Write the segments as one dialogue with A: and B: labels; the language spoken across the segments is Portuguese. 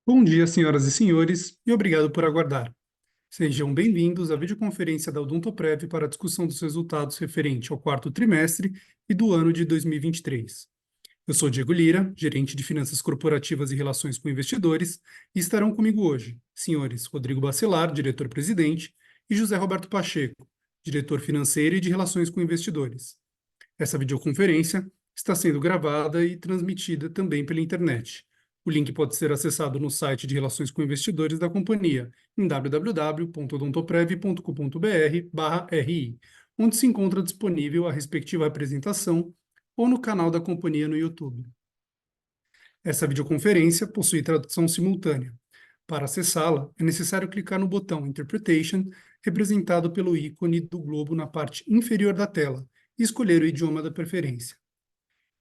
A: Bom dia, senhoras e senhores, e obrigado por aguardar. Sejam bem-vindos à videoconferência da Odontoprev para a discussão dos resultados referente ao quarto trimestre e do ano de 2023. Eu sou Diego Lira, gerente de Finanças Corporativas e Relações com Investidores, e estarão comigo hoje senhores Rodrigo Bacelar, diretor-presidente, e José Roberto Pacheco, diretor financeiro e de Relações com Investidores. Essa videoconferência está sendo gravada e transmitida também pela internet. O link pode ser acessado no site de Relações com Investidores da companhia, em www.odontoprev.com.br/ri, onde se encontra disponível a respectiva apresentação, ou no canal da companhia no YouTube. Essa videoconferência possui tradução simultânea. Para acessá-la, é necessário clicar no botão Interpretation, representado pelo ícone do globo na parte inferior da tela, e escolher o idioma da preferência.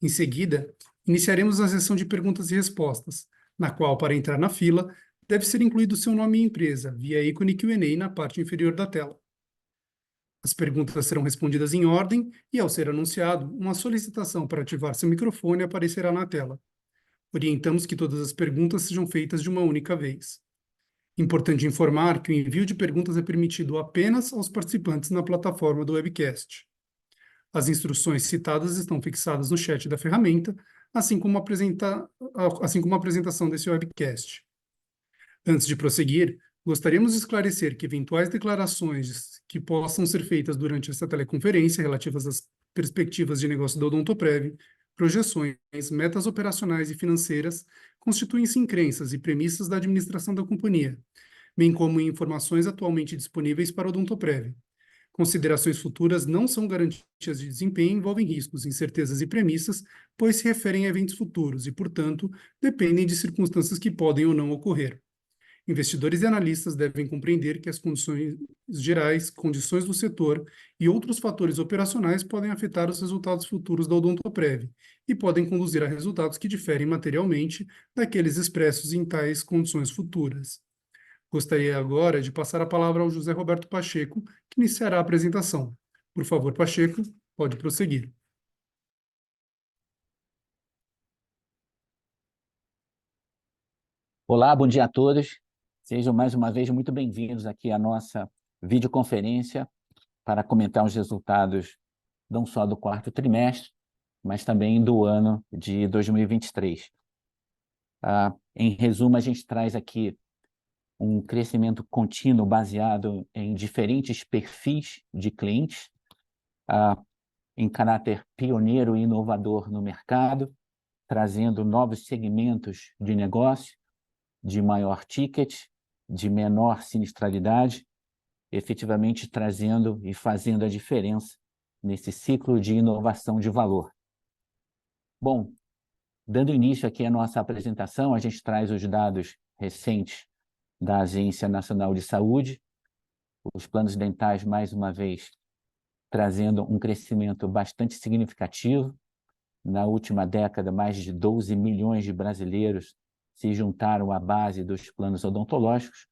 A: Em seguida, iniciaremos a sessão de perguntas e respostas, na qual, para entrar na fila, deve ser incluído seu nome e empresa, via ícone Q&A na parte inferior da tela. As perguntas serão respondidas em ordem e, ao ser anunciado, uma solicitação para ativar seu microfone aparecerá na tela. Orientamos que todas as perguntas sejam feitas de uma única vez. Importante informar que o envio de perguntas é permitido apenas aos participantes na plataforma do webcast. As instruções citadas estão fixadas no chat da ferramenta, assim como a apresentação desse webcast. Antes de prosseguir, gostaríamos de esclarecer que eventuais declarações que possam ser feitas durante esta teleconferência relativas às perspectivas de negócio da Odontoprev, projeções, metas operacionais e financeiras, constituem-se em crenças e premissas da administração da companhia, bem como em informações atualmente disponíveis para a Odontoprev. Considerações futuras não são garantias de desempenho e envolvem riscos, incertezas e premissas, pois se referem a eventos futuros e, portanto, dependem de circunstâncias que podem ou não ocorrer. Investidores e analistas devem compreender que as condições gerais, condições do setor e outros fatores operacionais podem afetar os resultados futuros da Odontoprev e podem conduzir a resultados que diferem materialmente daqueles expressos em tais condições futuras. Gostaria agora de passar a palavra ao José Roberto Pacheco, que iniciará a apresentação. Por favor, Pacheco, pode prosseguir.
B: Olá, bom dia a todos. Sejam mais uma vez muito bem-vindos aqui à nossa videoconferência para comentar os resultados não só do quarto trimestre, mas também do ano de 2023. Em resumo, a gente traz aqui um crescimento contínuo baseado em diferentes perfis de clientes, em caráter pioneiro e inovador no mercado, trazendo novos segmentos de negócio, de maior ticket, de menor sinistralidade, efetivamente trazendo e fazendo a diferença nesse ciclo de inovação de valor. Bom, dando início aqui à nossa apresentação, a gente traz os dados recentes da Agência Nacional de Saúde, os planos dentais, mais uma vez, trazendo um crescimento bastante significativo. Na última década, mais de 12 milhões de brasileiros se juntaram à base dos planos odontológicos,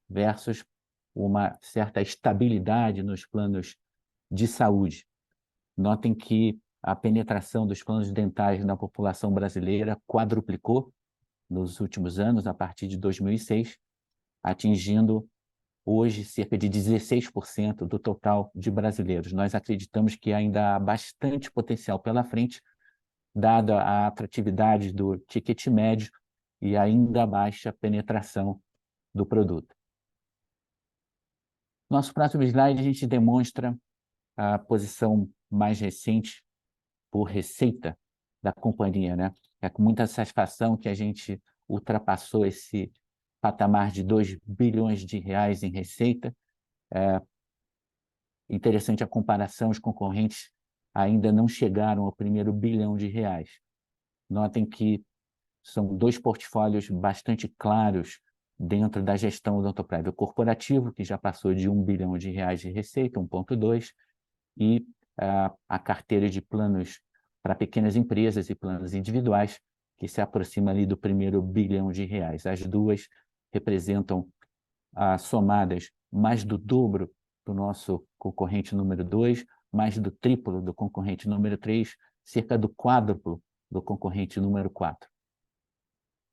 B: versus uma certa estabilidade nos planos de saúde. Notem que a penetração dos planos dentais na população brasileira quadruplicou nos últimos anos, a partir de 2006, atingindo hoje cerca de 16% do total de brasileiros. Nós acreditamos que ainda há bastante potencial pela frente, dada a atratividade do ticket médio e ainda baixa penetração do produto. Nosso próximo slide, a gente demonstra a posição mais recente por receita da companhia, né? É com muita satisfação que a gente ultrapassou esse patamar de 2 bilhões de reais em receita. Interessante a comparação, os concorrentes ainda não chegaram ao primeiro bilhão de reais. Notem que são dois portfólios bastante claros dentro da gestão Odontoprev. O corporativo, que já passou de 1 bilhão de reais de receita, 1,2, e a carteira de planos para pequenas empresas e planos individuais, que se aproxima ali do primeiro bilhão de reais. As duas representam, somadas, mais do dobro do nosso concorrente número 2, mais do triplo do concorrente número 3, cerca do quádruplo do concorrente número 4.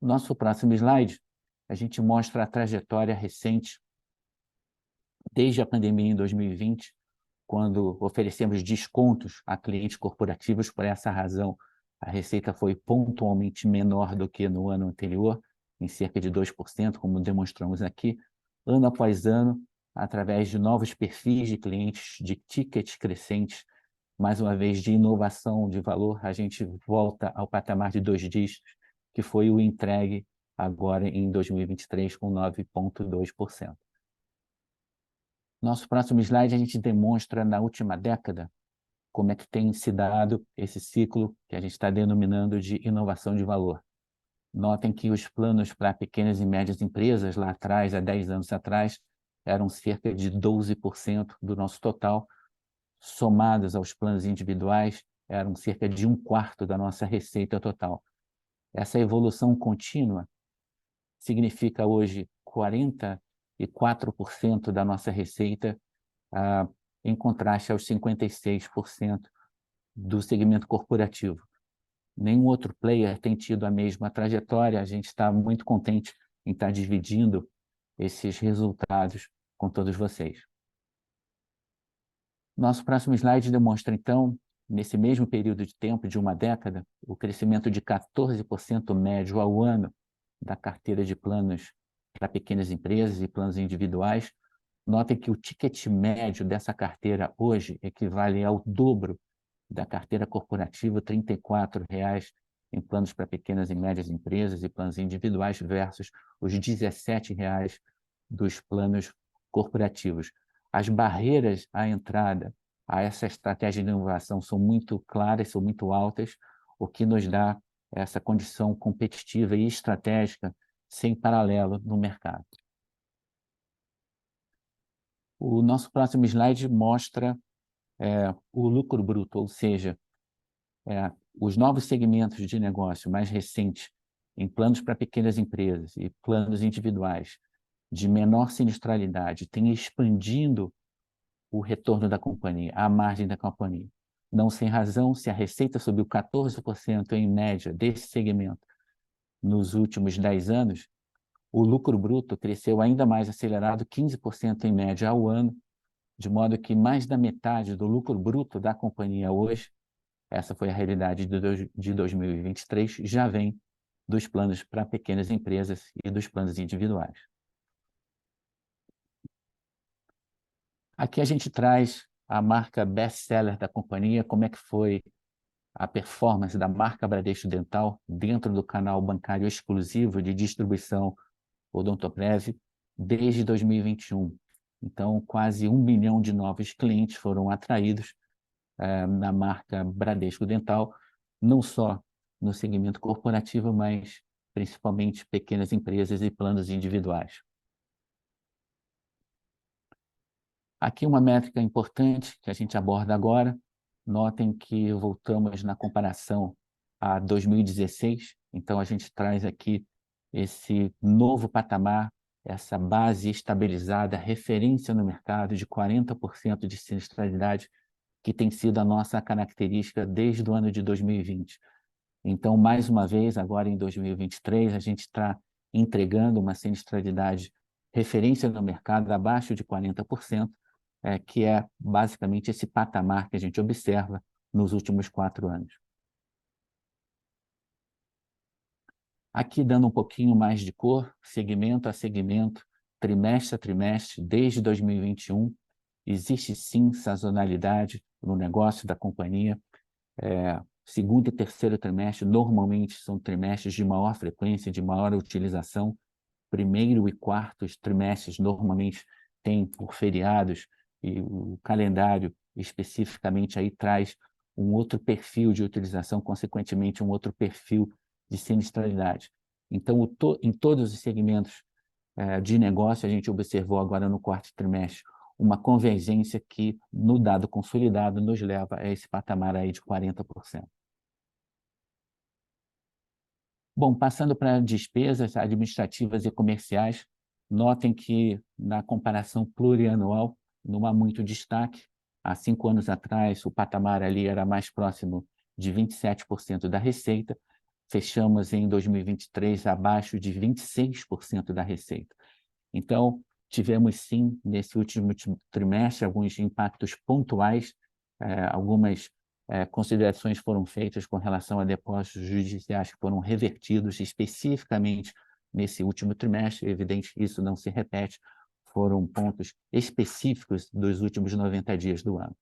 B: Nosso próximo slide a gente mostra a trajetória recente, desde a pandemia em 2020, quando oferecemos descontos a clientes corporativos. Por essa razão, a receita foi pontualmente menor do que no ano anterior, em cerca de 2%, como demonstramos aqui. Ano após ano, através de novos perfis de clientes, de tickets crescentes, mais uma vez de inovação de valor, a gente volta ao patamar de 2 dígitos, que foi o entregue agora em 2023, com 9,2%. Nosso próximo slide, a gente demonstra na última década como é que tem se dado esse ciclo que a gente está denominando de inovação de valor. Notem que os planos para pequenas e médias empresas, lá atrás, há 10 anos atrás, eram cerca de 12% do nosso total, somados aos planos individuais, eram cerca de 1/4 da nossa receita total. Essa evolução contínua significa hoje 44% da nossa receita, em contraste aos 56% do segmento corporativo. Nenhum outro player tem tido a mesma trajetória. A gente está muito contente em estar dividindo esses resultados com todos vocês. Nosso próximo slide demonstra, então, nesse mesmo período de tempo, de uma década, o crescimento de 14% médio ao ano da carteira de planos para pequenas empresas e planos individuais. Notem que o ticket médio dessa carteira hoje equivale ao dobro da carteira corporativa, R$ 34,00 em planos para pequenas e médias empresas e planos individuais versus os R$ 17,00 dos planos corporativos. As barreiras à entrada a essa estratégia de inovação são muito claras, são muito altas, o que nos dá essa condição competitiva e estratégica sem paralelo no mercado. O nosso próximo slide mostra o lucro bruto, ou seja, os novos segmentos de negócio mais recentes em planos para pequenas empresas e planos individuais de menor sinistralidade têm expandindo o retorno da companhia, a margem da companhia. Não sem razão, se a receita subiu 14% em média desse segmento nos últimos 10 anos, o lucro bruto cresceu ainda mais acelerado, 15% em média ao ano, de modo que mais da metade do lucro bruto da companhia hoje, essa foi a realidade de 2023, já vem dos planos para pequenas empresas e dos planos individuais. Aqui a gente traz a marca best-seller da companhia, como é que foi a performance da marca Bradesco Dental dentro do canal bancário exclusivo de distribuição Odontoprev desde 2021. Então, quase 1 milhão de novos clientes foram atraídos na marca Bradesco Dental, não só no segmento corporativo, mas principalmente pequenas empresas e planos individuais. Aqui uma métrica importante que a gente aborda agora. Notem que voltamos na comparação a 2016, então a gente traz aqui esse novo patamar, essa base estabilizada, referência no mercado de 40% de sinistralidade, que tem sido a nossa característica desde o ano de 2020. Então, mais uma vez, agora em 2023, a gente está entregando uma sinistralidade referência no mercado abaixo de 40%, que é basicamente esse patamar que a gente observa nos últimos 4 anos. Aqui, dando um pouquinho mais de cor, segmento a segmento, trimestre a trimestre, desde 2021, existe sim sazonalidade no negócio da companhia. Segundo e terceiro trimestre, normalmente são trimestres de maior frequência, de maior utilização. Primeiro e quartos trimestres, normalmente, tem por feriados, e o calendário especificamente aí traz um outro perfil de utilização, consequentemente um outro perfil de sinistralidade. Então, em todos os segmentos de negócio, a gente observou agora no quarto trimestre uma convergência que, no dado consolidado, nos leva a esse patamar aí de 40%. Bom, passando para despesas administrativas e comerciais, notem que, na comparação plurianual, não há muito destaque. Há 5 anos atrás, o patamar ali era mais próximo de 27% da receita. fechamos em 2023 abaixo de 26% da receita. Então, tivemos sim, nesse último trimestre, alguns impactos pontuais, algumas considerações foram feitas com relação a depósitos judiciais que foram revertidos especificamente nesse último trimestre. É evidente que isso não se repete, foram pontos específicos dos últimos 90 dias do ano.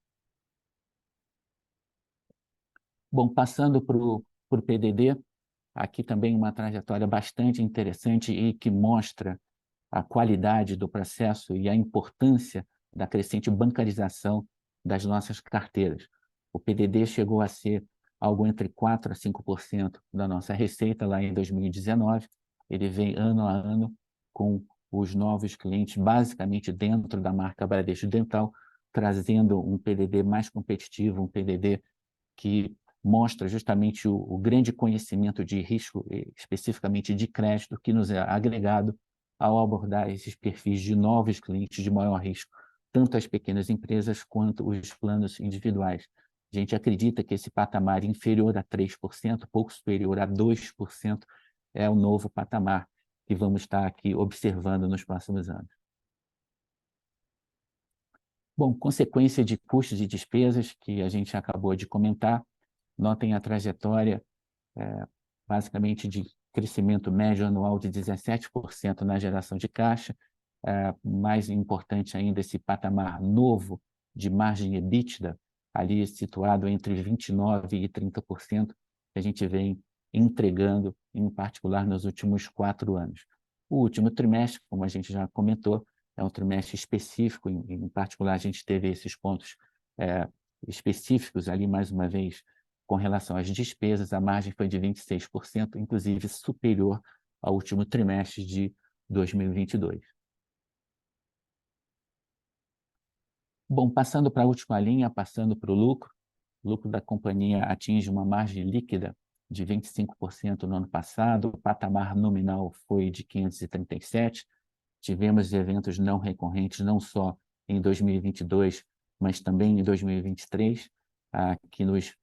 B: Bom, passando para o PDD, aqui também uma trajetória bastante interessante e que mostra a qualidade do processo e a importância da crescente bancarização das nossas carteiras. O PDD chegou a ser algo entre 4% a 5% da nossa receita lá em 2019. Ele vem ano a ano com os novos clientes, basicamente dentro da marca Bradesco Dental, trazendo um PDD mais competitivo, um PDD que mostra justamente o grande conhecimento de risco, especificamente de crédito, que nos é agregado ao abordar esses perfis de novos clientes de maior risco, tanto as pequenas empresas quanto os planos individuais. A gente acredita que esse patamar inferior a 3%, pouco superior a 2%, é o novo patamar que vamos estar aqui observando nos próximos anos. Bom, consequência de custos e despesas, que a gente acabou de comentar, notem a trajetória, basicamente, de crescimento médio anual de 17% na geração de caixa. Mais importante ainda, esse patamar novo de margem EBITDA, ali situado entre 29% e 30%, que a gente vem entregando, em particular, nos últimos 4 anos. O último trimestre, como a gente já comentou, é um trimestre específico, em particular, a gente teve esses pontos específicos ali, mais uma vez, com relação às despesas, a margem foi de 26%, inclusive superior ao último trimestre de 2022. Bom, passando para a última linha, passando para o lucro da companhia atinge uma margem líquida de 25% no ano passado, o patamar nominal foi de 537. Tivemos eventos não recorrentes, não só em 2022, mas também em 2023, que nos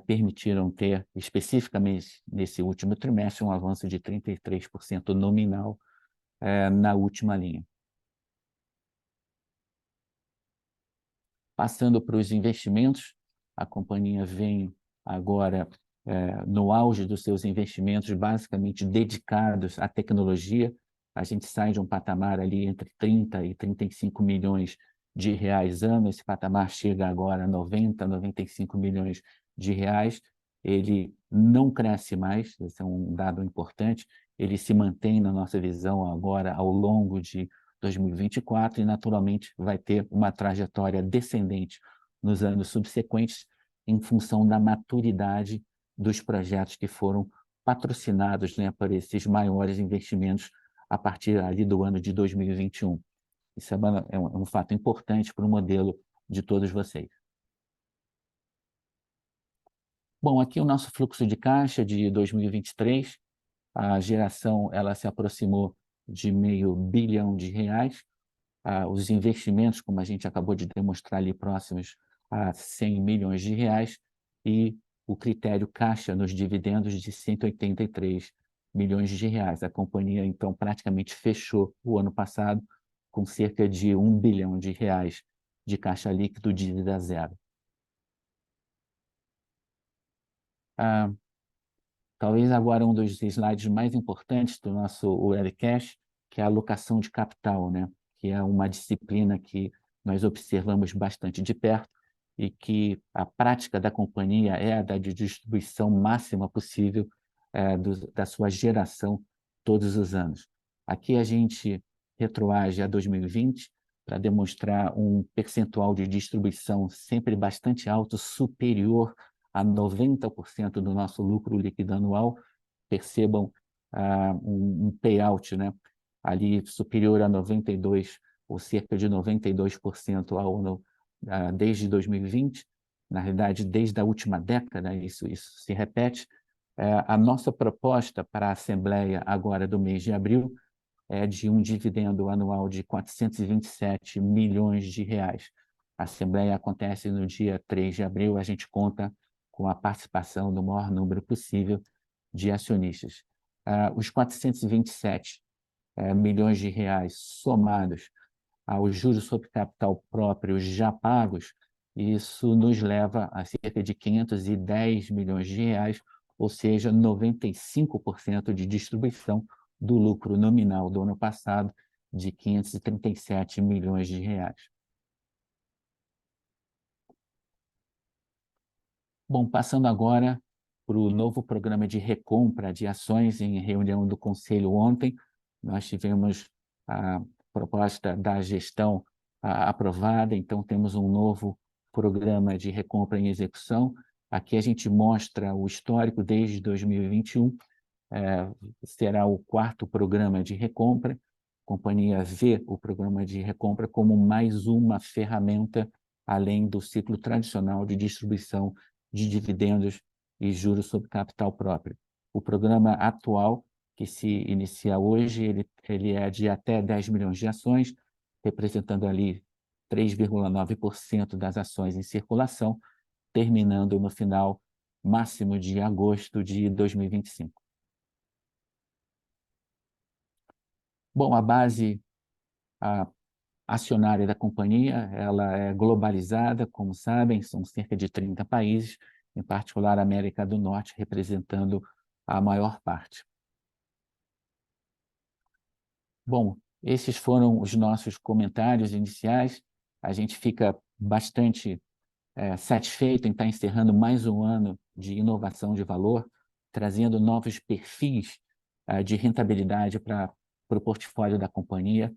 B: permitiram ter, especificamente nesse último trimestre, um avanço de 33% nominal na última linha. Passando para os investimentos, a companhia vem agora no auge dos seus investimentos, basicamente dedicados à tecnologia. A gente sai de um patamar ali entre 30 e 35 milhões de reais ano, esse patamar chega agora a 90, 95 milhões de reais. Ele não cresce mais, esse é um dado importante, ele se mantém na nossa visão agora ao longo de 2024 e, naturalmente, vai ter uma trajetória descendente nos anos subsequentes em função da maturidade dos projetos que foram patrocinados, né, por esses maiores investimentos a partir ali do ano de 2021. Isso é um fato importante para o modelo de todos vocês. Bom, aqui o nosso fluxo de caixa de 2023, a geração ela se aproximou de R$500 bilhão. Os investimentos, como a gente acabou de demonstrar ali, próximos a R$100 milhões, e o critério caixa nos dividendos de R$183 milhões. A companhia, então, praticamente fechou o ano passado com cerca de R$1 bilhão de caixa líquido, dívida zero. Talvez agora um dos slides mais importantes do nosso webcast, que é a alocação de capital, né? Que é uma disciplina que nós observamos bastante de perto e que a prática da companhia é a da distribuição máxima possível da sua geração todos os anos. Aqui a gente retroage a 2020 para demonstrar um percentual de distribuição sempre bastante alto, superior a 90% do nosso lucro líquido anual. Percebam um payout, né, ali superior a 92%, ou cerca de 92% ao ano, desde 2020, na realidade, desde a última década, isso se repete. A nossa proposta para a Assembleia agora do mês de abril é de um dividendo anual de R$427 milhões. A Assembleia acontece no dia 3 de abril, a gente conta com a participação do maior número possível de acionistas. Os 427 milhões de reais somados aos juros sobre capital próprio já pagos, isso nos leva a cerca de 510 milhões de reais, ou seja, 95% de distribuição do lucro nominal do ano passado, de 537 milhões de reais. Bom, passando agora para o novo programa de recompra de ações. Em reunião do Conselho ontem, nós tivemos a proposta da gestão aprovada, então temos um novo programa de recompra em execução. Aqui a gente mostra o histórico desde 2021, será o 4º programa de recompra. A companhia vê o programa de recompra como mais uma ferramenta, além do ciclo tradicional de distribuição de dividendos e juros sobre capital próprio. O programa atual, que se inicia hoje, ele é de até 10 milhões de ações, representando ali 3,9% das ações em circulação, terminando no final máximo de agosto de 2025. Bom, a base acionária da companhia, ela é globalizada, como sabem, são cerca de 30 países, em particular a América do Norte, representando a maior parte. Bom, esses foram os nossos comentários iniciais. A gente fica bastante satisfeito em estar encerrando mais um ano de inovação de valor, trazendo novos perfis de rentabilidade para o portfólio da companhia,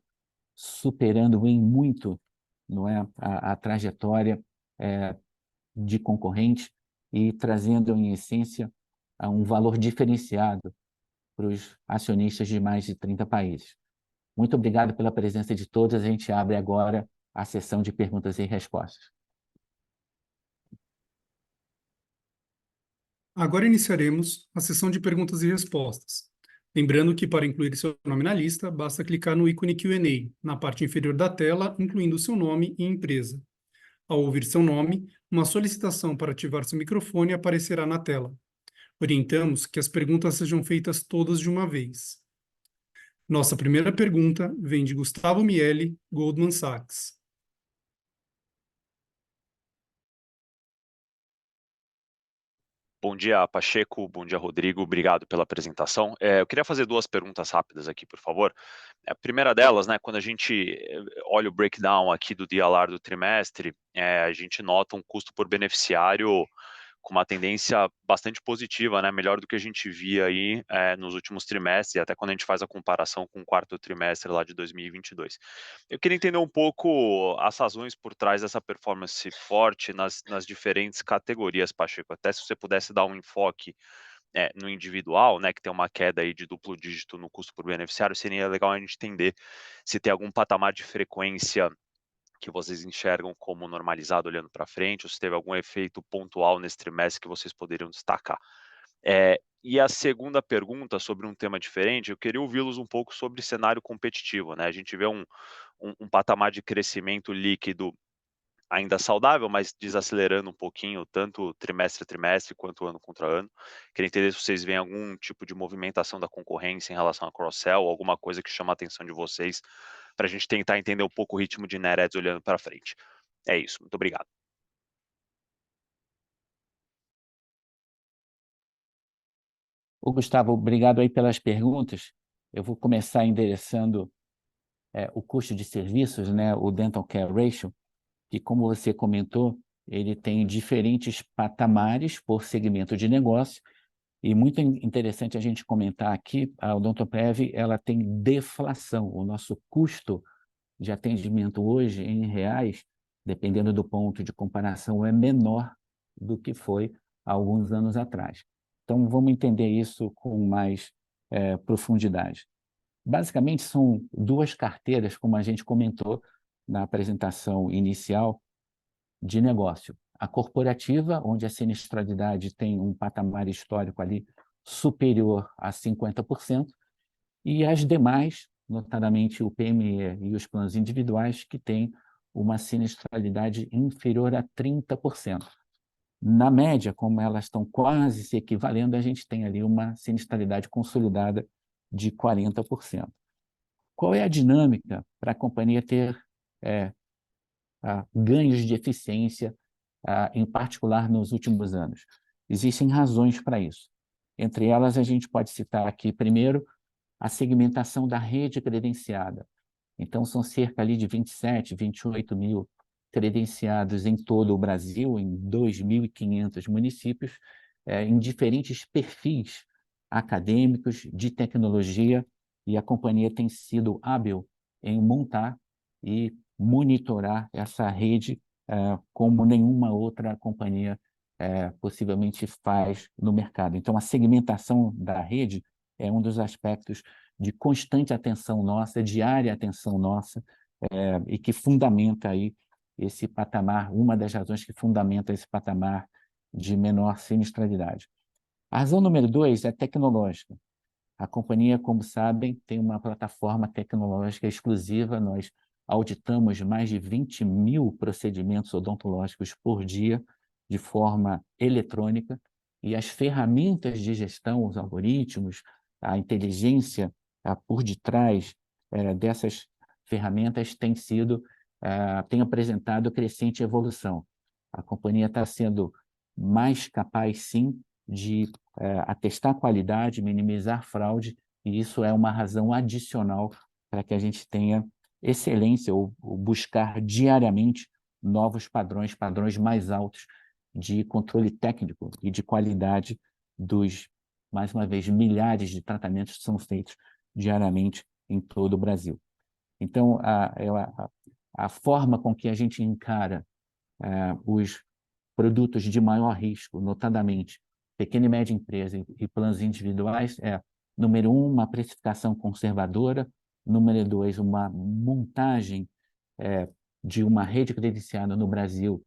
B: superando em muito, não é, a trajetória de concorrentes e trazendo, em essência, um valor diferenciado para os acionistas de mais de 30 países. Muito obrigado pela presença de todos. A gente abre agora a sessão de perguntas e respostas.
A: Agora iniciaremos a sessão de perguntas e respostas. Lembrando que para incluir seu nome na lista, basta clicar no ícone Q&A, na parte inferior da tela, incluindo seu nome e empresa. Ao ouvir seu nome, uma solicitação para ativar seu microfone aparecerá na tela. Orientamos que as perguntas sejam feitas todas de uma vez. Nossa primeira pergunta vem de Gustavo Miele, Goldman Sachs.
C: Bom dia, Pacheco. Bom dia, Rodrigo. Obrigado pela apresentação. Eu queria fazer 2 perguntas rápidas aqui, por favor. A primeira delas, né, quando a gente olha o breakdown aqui do DLR do trimestre, a gente nota um custo por beneficiário com uma tendência bastante positiva, né, melhor do que a gente via aí nos últimos trimestres, e até quando a gente faz a comparação com o 4º trimestre lá de 2022. Eu queria entender um pouco as razões por trás dessa performance forte nas diferentes categorias, Pacheco. Até se você pudesse dar um enfoque no individual, né, que tem uma queda aí de duplo dígito no custo por beneficiário, seria legal a gente entender se tem algum patamar de frequência que vocês enxergam como normalizado olhando para frente, ou se teve algum efeito pontual nesse trimestre que vocês poderiam destacar. E a segunda pergunta, sobre um tema diferente, eu queria ouvi-los um pouco sobre cenário competitivo, né? A gente vê um patamar de crescimento líquido ainda saudável, mas desacelerando um pouquinho, tanto trimestre a trimestre, quanto ano contra ano. Queria entender se vocês veem algum tipo de movimentação da concorrência em relação a cross-sell, alguma coisa que chama a atenção de vocês, para a gente tentar entender um pouco o ritmo de net adds olhando para frente. É isso, muito obrigado.
B: Gustavo, obrigado aí pelas perguntas. Eu vou começar endereçando o custo de serviços, né, o Dental Care Ratio, que, como você comentou, ele tem diferentes patamares por segmento de negócio, e muito interessante a gente comentar aqui, a Odontoprev, ela tem deflação. O nosso custo de atendimento hoje, em reais, dependendo do ponto de comparação, é menor do que foi há alguns anos atrás. Então, vamos entender isso com mais profundidade. Basicamente, são 2 carteiras, como a gente comentou na apresentação inicial, de negócio. A corporativa, onde a sinistralidade tem um patamar histórico ali superior a 50%, e as demais, notadamente o PME e os planos individuais, que têm uma sinistralidade inferior a 30%. Na média, como elas estão quase se equivalendo, a gente tem ali uma sinistralidade consolidada de 40%. Qual é a dinâmica para a companhia ter ganhos de eficiência, em particular nos últimos anos? Existem razões para isso. Entre elas, a gente pode citar aqui, primeiro, a segmentação da rede credenciada. Então, são cerca ali de 27, 28 mil credenciados em todo o Brasil, em 2.500 municípios, em diferentes perfis acadêmicos, de tecnologia, e a companhia tem sido hábil em montar e monitorar essa rede como nenhuma outra companhia possivelmente faz no mercado. Então, a segmentação da rede é um dos aspectos de constante atenção nossa, diária atenção nossa, e que fundamenta aí esse patamar, uma das razões que fundamenta esse patamar de menor sinistralidade. A razão número 2 é tecnológica. A companhia, como sabem, tem uma plataforma tecnológica exclusiva. Nós auditamos mais de 20 mil procedimentos odontológicos por dia, de forma eletrônica, e as ferramentas de gestão, os algoritmos, a inteligência por detrás dessas ferramentas tem apresentado crescente evolução. A companhia está sendo mais capaz, sim, de atestar qualidade, minimizar fraude, e isso é uma razão adicional para que a gente tenha excelência ou buscar diariamente novos padrões, padrões mais altos de controle técnico e de qualidade dos, mais uma vez, milhares de tratamentos que são feitos diariamente em todo o Brasil. Então, a forma com que a gente encara os produtos de maior risco, notadamente pequena e média empresa e planos individuais, número 1, uma precificação conservadora, número 2, uma montagem de uma rede credenciada no Brasil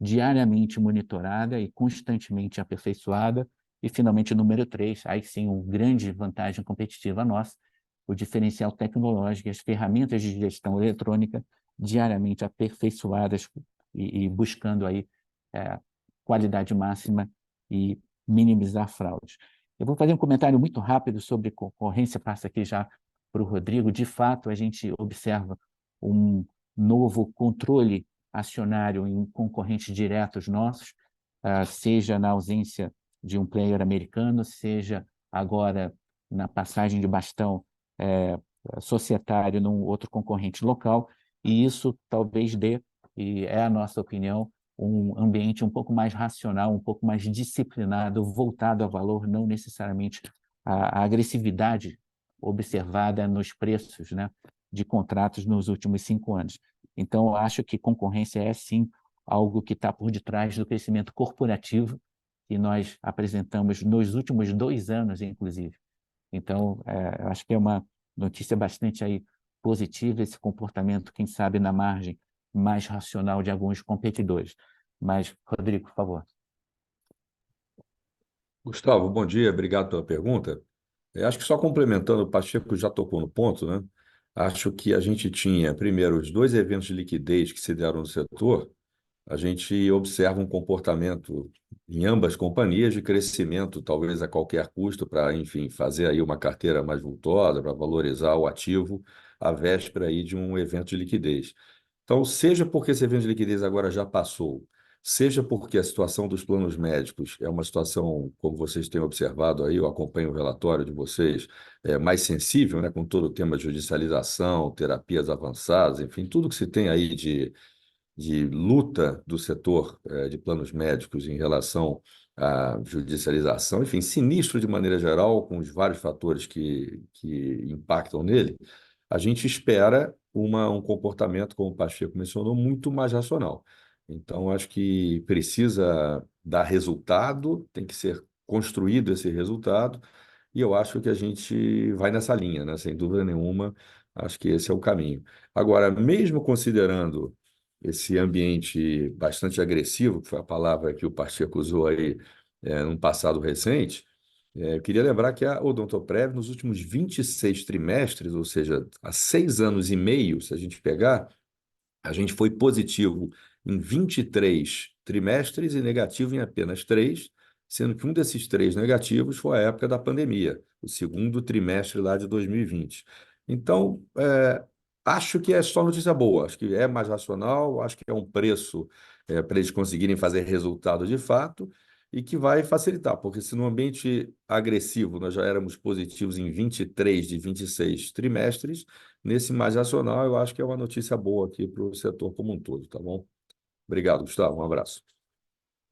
B: diariamente monitorada e constantemente aperfeiçoada, e, finalmente, número 3, aí sim, uma grande vantagem competitiva nossa, o diferencial tecnológico e as ferramentas de gestão eletrônica diariamente aperfeiçoadas e buscando aí qualidade máxima e minimizar fraudes. Eu vou fazer um comentário muito rápido sobre concorrência, passa aqui já para o Rodrigo. De fato, a gente observa um novo controle acionário em concorrentes diretos nossos, seja na ausência de um player americano, seja agora na passagem de bastão societário num outro concorrente local, e isso talvez dê, e é a nossa opinião, um ambiente um pouco mais racional, um pouco mais disciplinado, voltado a valor, não necessariamente a agressividade observada nos preços, né, de contratos nos últimos 5 anos. Então, eu acho que concorrência é, sim, algo que está por detrás do crescimento corporativo que nós apresentamos nos últimos 2 anos, inclusive. Então, eu acho que é uma notícia bastante aí positiva esse comportamento, quem sabe, na margem mais racional de alguns competidores. Mas, Rodrigo, por favor.
D: Gustavo, bom dia, obrigado pela pergunta. Acho que só complementando, o Pacheco já tocou no ponto, né? Acho que a gente tinha, primeiro, os 2 eventos de liquidez que se deram no setor. A gente observa um comportamento em ambas companhias de crescimento, talvez a qualquer custo, para, enfim, fazer aí uma carteira mais vultosa, para valorizar o ativo à véspera aí de um evento de liquidez. Então, seja porque esse evento de liquidez agora já passou, seja porque a situação dos planos médicos é uma situação, como vocês têm observado aí, eu acompanho o relatório de vocês, mais sensível, né, com todo o tema de judicialização, terapias avançadas, enfim, tudo que se tem aí de luta do setor de planos médicos em relação à judicialização, enfim, sinistro de maneira geral, com os vários fatores que impactam nele. A gente espera um comportamento, como o Pacheco mencionou, muito mais racional. Então, acho que precisa dar resultado, tem que ser construído esse resultado, e eu acho que a gente vai nessa linha, né? Sem dúvida nenhuma, acho que esse é o caminho. Agora, mesmo considerando esse ambiente bastante agressivo, que foi a palavra que o Pacheco usou aí num passado recente, eu queria lembrar que a Odontoprev, nos últimos 26 trimestres, ou seja, há 6 anos e meio, se a gente pegar, a gente foi positivo em 23 trimestres e negativo em apenas 3, sendo que um desses 3 negativos foi a época da pandemia, o segundo trimestre lá de 2020. Então, acho que é só notícia boa, acho que é mais racional, acho que é um preço para eles conseguirem fazer resultado de fato e que vai facilitar, porque se no ambiente agressivo nós já éramos positivos em 23 de 26 trimestres, nesse mais racional eu acho que é uma notícia boa aqui para o setor como um todo, tá bom? Obrigado, Gustavo, um abraço.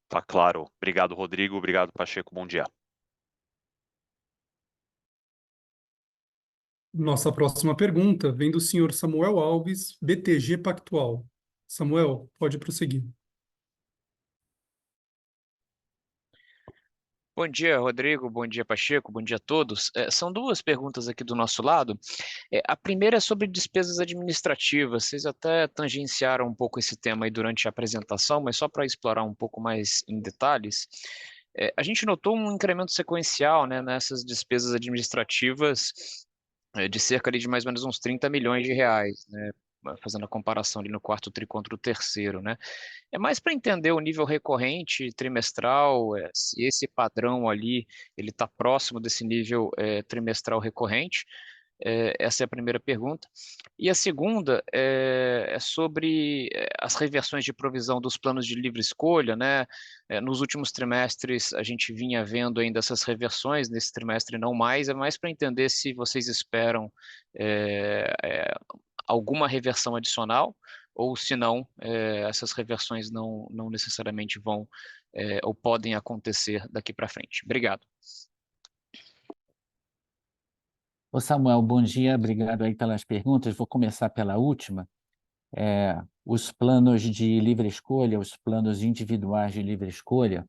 C: Tá claro. Obrigado, Rodrigo. Obrigado, Pacheco. Bom dia.
A: Nossa próxima pergunta vem do senhor Samuel Alves, BTG Pactual. Samuel, pode prosseguir.
E: Bom dia, Rodrigo. Bom dia, Pacheco. Bom dia a todos. São duas perguntas aqui do nosso lado. A primeira é sobre despesas administrativas. Vocês até tangenciaram um pouco esse tema aí durante a apresentação, mas só para explorar um pouco mais em detalhes. A gente notou um incremento sequencial, né, nessas despesas administrativas de cerca ali de mais ou menos uns 30 milhões de reais, né? Fazendo a comparação ali no quarto tri contra o terceiro, né? É mais para entender o nível recorrente trimestral, se esse padrão ali ele está próximo desse nível trimestral recorrente. Essa é a primeira pergunta. E a segunda é sobre as reversões de provisão dos planos de livre escolha, né? Nos últimos trimestres a gente vinha vendo ainda essas reversões, nesse trimestre não mais, é mais para entender se vocês esperam alguma reversão adicional ou se não, essas reversões não necessariamente vão ou podem acontecer daqui para frente. Obrigado.
B: Ô Samuel, bom dia, obrigado aí pelas perguntas. Vou começar pela última. Os planos de livre escolha, os planos individuais de livre escolha,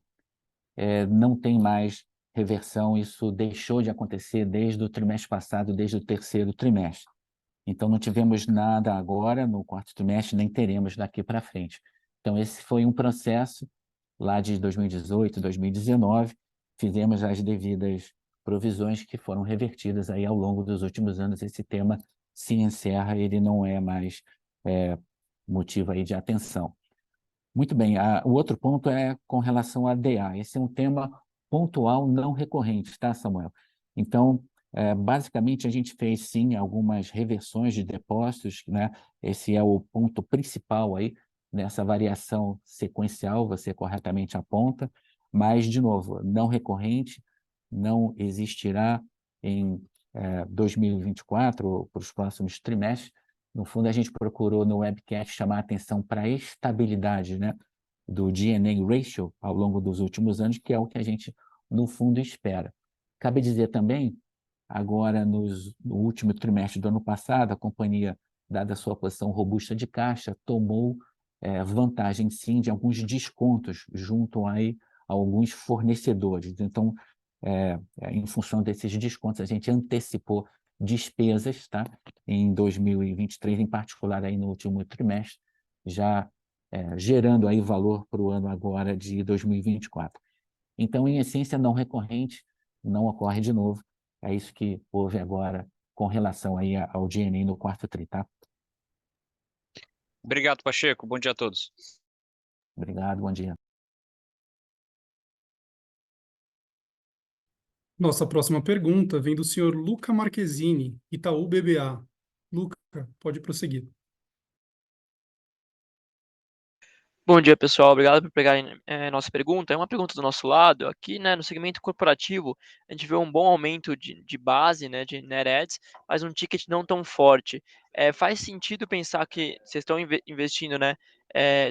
B: não tem mais reversão, isso deixou de acontecer desde o trimestre passado, desde o terceiro trimestre. Então, não tivemos nada agora no quarto trimestre, nem teremos daqui para frente. Então, esse foi um processo lá de 2018, 2019, fizemos as devidas provisões que foram revertidas aí ao longo dos últimos anos. Esse tema se encerra, ele não é mais motivo aí de atenção. Muito bem, o outro ponto é com relação à DA. Esse é um tema pontual não recorrente, tá, Samuel? Então, basicamente, a gente fez, sim, algumas reversões de depósitos, né? Esse é o ponto principal aí nessa variação sequencial, você corretamente aponta, mas, de novo, não recorrente, não existirá em 2024, para os próximos trimestres. No fundo, a gente procurou no webcast chamar a atenção para a estabilidade, né, do G&A ratio ao longo dos últimos anos, que é o que a gente, no fundo, espera. Cabe dizer também, agora, no último trimestre do ano passado, a companhia, dada a sua posição robusta de caixa, tomou vantagem, sim, de alguns descontos junto aí a alguns fornecedores. Então, em função desses descontos, a gente antecipou despesas, tá? Em 2023, em particular aí no último trimestre, já gerando aí valor para o ano agora de 2024. Então, em essência, não recorrente, não ocorre de novo. É isso que houve agora com relação aí ao G&A no quarto tri, tá?
E: Obrigado, Pacheco. Bom dia a todos.
B: Obrigado, bom dia.
A: Nossa próxima pergunta vem do senhor Luca Marquezini, Itaú BBA. Luca, pode prosseguir.
F: Bom dia, pessoal. Obrigado por pegarem nossa pergunta. É uma pergunta do nosso lado. Aqui, né, no segmento corporativo, a gente vê um bom aumento de base, né, de net adds, mas um ticket não tão forte. Faz sentido pensar que vocês estão investindo, né,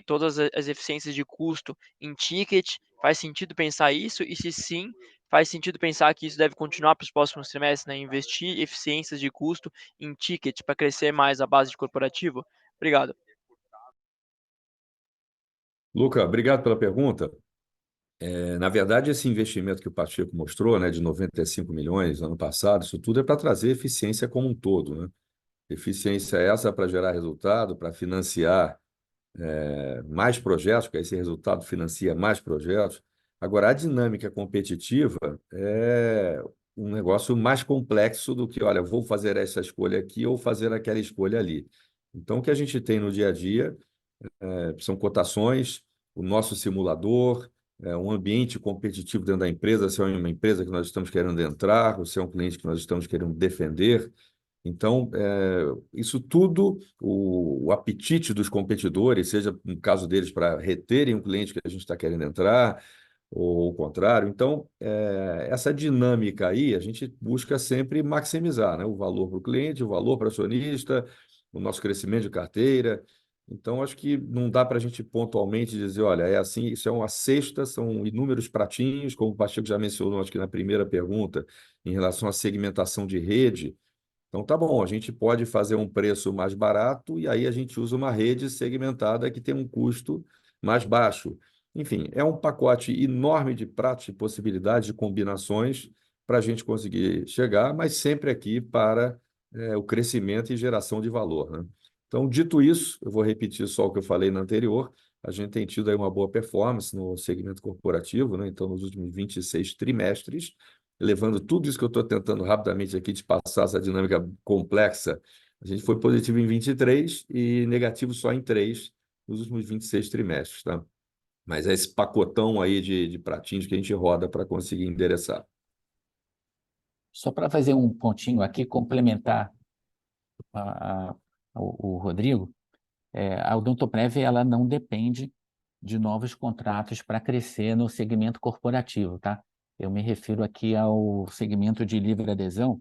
F: todas as eficiências de custo em ticket? Faz sentido pensar isso? E se sim, faz sentido pensar que isso deve continuar para os próximos trimestres, né, investir eficiências de custo em ticket para crescer mais a base de corporativo? Obrigado.
D: Luca, obrigado pela pergunta. Na verdade, esse investimento que o Pacheco mostrou, né, de 95 milhões ano passado, isso tudo é para trazer eficiência como um todo, né? Eficiência essa para gerar resultado, para financiar mais projetos, porque esse resultado financia mais projetos. Agora, a dinâmica competitiva é um negócio mais complexo do que, olha, vou fazer essa escolha aqui ou fazer aquela escolha ali. Então, o que a gente tem no dia a dia são cotações, o nosso simulador, um ambiente competitivo dentro da empresa, se é uma empresa que nós estamos querendo entrar, ou se é um cliente que nós estamos querendo defender. Então, isso tudo, o apetite dos competidores, seja no caso deles para reterem um cliente que a gente está querendo entrar, ou o contrário. Então, essa dinâmica aí, a gente busca sempre maximizar, né? O valor para o cliente, o valor para o acionista, o nosso crescimento de carteira. Então, acho que não dá para a gente pontualmente dizer, olha, é assim, isso é uma cesta, são inúmeros pratinhos, como o Pacheco já mencionou, acho que na primeira pergunta, em relação à segmentação de rede. Então, tá bom, a gente pode fazer um preço mais barato e aí a gente usa uma rede segmentada que tem um custo mais baixo. Enfim, é um pacote enorme de pratos e possibilidades de combinações para a gente conseguir chegar, mas sempre aqui para o crescimento e geração de valor, né? Então, dito isso, eu vou repetir só o que eu falei no anterior, a gente tem tido aí uma boa performance no segmento corporativo, né? Então, nos últimos 26 trimestres, levando tudo isso que eu estou tentando rapidamente aqui te passar, essa dinâmica complexa, a gente foi positivo em 23 e negativo só em 3 nos últimos 26 trimestres, tá? Mas é esse pacotão aí de pratinhos que a gente roda para conseguir endereçar.
B: Só para fazer um pontinho aqui, complementar o Rodrigo, a Odontoprev ela não depende de novos contratos para crescer no segmento corporativo, tá? Eu me refiro aqui ao segmento de livre adesão,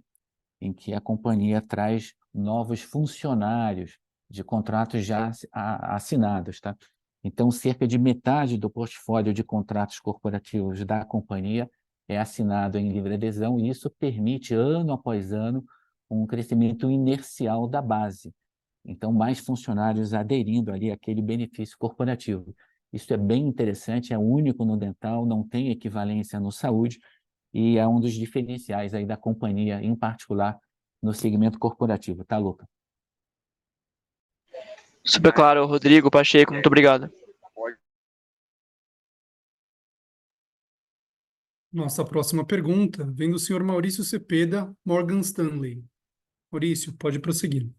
B: em que a companhia traz novos funcionários de contratos já assinados, tá? Então, cerca de metade do portfólio de contratos corporativos da companhia é assinado em livre adesão, e isso permite, ano após ano, um crescimento inercial da base. Então, mais funcionários aderindo ali àquele benefício corporativo. Isso é bem interessante, é único no dental, não tem equivalência no saúde, e é um dos diferenciais aí da companhia, em particular, no segmento corporativo. Tá, Luca?
F: Super claro, Rodrigo, Pacheco, muito obrigado.
A: Nossa próxima pergunta vem do senhor Maurício Cepeda, Morgan Stanley. Maurício, pode prosseguir.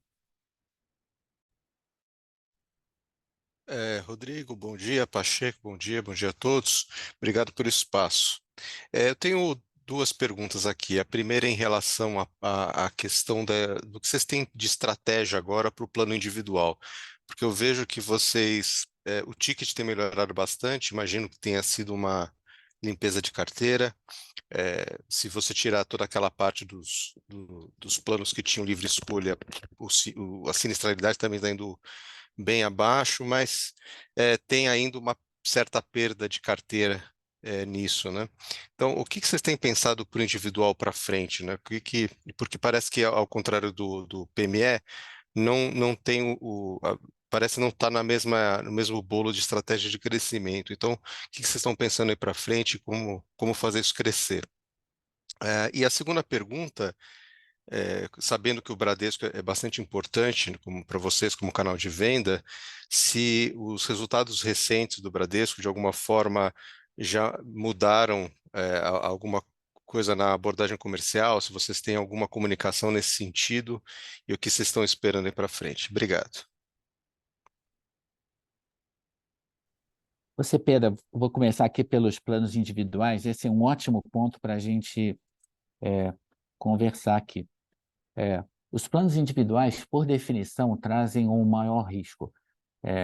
G: Rodrigo, bom dia. Pacheco, bom dia a todos. Obrigado pelo espaço. Eu tenho duas perguntas aqui. A primeira é em relação à questão do que vocês têm de estratégia agora para o plano individual, porque eu vejo que o ticket tem melhorado bastante, imagino que tenha sido uma limpeza de carteira. Se você tirar toda aquela parte dos planos que tinham livre escolha, a sinistralidade também está indo bem abaixo, mas tem ainda uma certa perda de carteira nisso, né? Então, o que vocês têm pensado para o individual para frente, né? Porque parece que, ao contrário do PME, não tem parece não estar no mesmo bolo de estratégia de crescimento. Então, o que vocês estão pensando aí para frente, como fazer isso crescer? E a segunda pergunta, sabendo que o Bradesco é bastante importante para vocês como canal de venda, se os resultados recentes do Bradesco, de alguma forma, já mudaram alguma coisa na abordagem comercial, se vocês têm alguma comunicação nesse sentido e o que vocês estão esperando aí para frente. Obrigado.
B: Você, Pedro, vou começar aqui pelos planos individuais. Esse é um ótimo ponto para a gente conversar aqui. Os planos individuais, por definição, trazem um maior risco